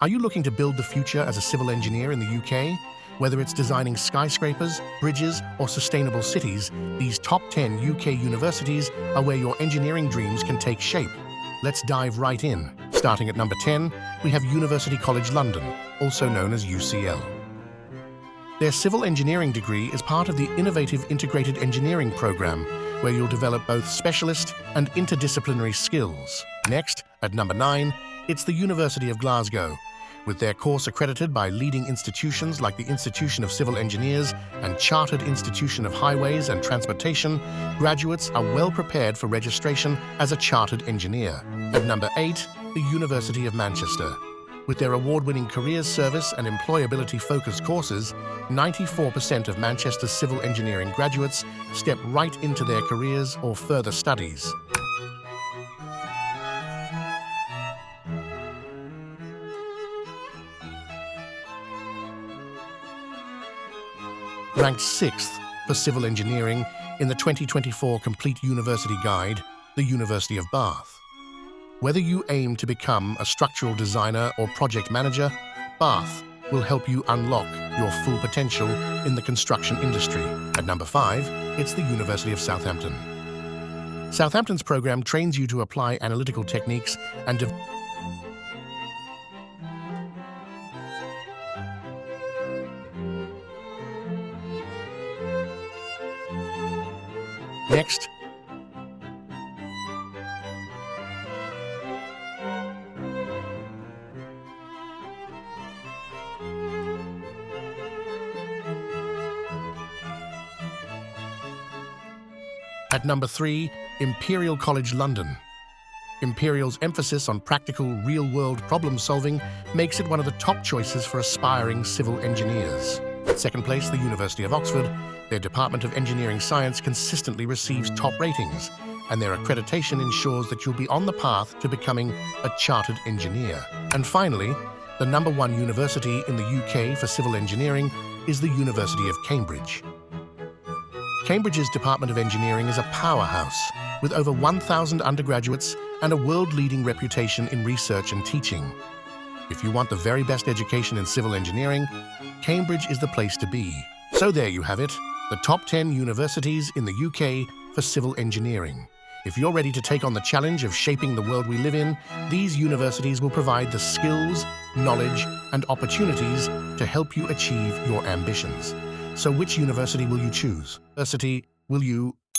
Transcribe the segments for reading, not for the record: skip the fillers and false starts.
Are you looking to build the future as a civil engineer in the UK? Whether it's designing skyscrapers, bridges, or sustainable cities, these top 10 UK universities are where your engineering dreams can take shape. Let's dive right in. Starting at number 10, we have University College London, also known as UCL. Their civil engineering degree is part of the innovative Integrated Engineering program, where you'll develop both specialist and interdisciplinary skills. Next, at number 9, it's the University of Glasgow. With their course accredited by leading institutions like the Institution of Civil Engineers and Chartered Institution of Highways and Transportation, graduates are well prepared for registration as a chartered engineer. At number 8, the University of Manchester. With their award-winning careers service and employability-focused courses, 94% of Manchester's civil engineering graduates step right into their careers or further studies. Ranked 6th for civil engineering in the 2024 Complete University Guide, the University of Bath. Whether you aim to become a structural designer or project manager, Bath will help you unlock your full potential in the construction industry. At number 5, it's the University of Southampton. Southampton's program trains you to apply analytical techniques and Next, at number 3, Imperial College London. Imperial's emphasis on practical, real-world problem-solving makes it one of the top choices for aspiring civil engineers. At second place, the University of Oxford. Their Department of Engineering Science consistently receives top ratings, and their accreditation ensures that you'll be on the path to becoming a chartered engineer. And finally, the number 1 university in the UK for civil engineering is the University of Cambridge. Cambridge's Department of Engineering is a powerhouse, with over 1,000 undergraduates and a world-leading reputation in research and teaching. If you want the very best education in civil engineering, Cambridge is the place to be. So there you have it, the top 10 universities in the UK for civil engineering. If you're ready to take on the challenge of shaping the world we live in, these universities will provide the skills, knowledge, and opportunities to help you achieve your ambitions. So which university will you choose?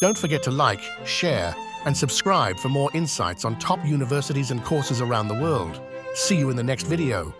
Don't forget to like, share, and subscribe for more insights on top universities and courses around the world. See you in the next video.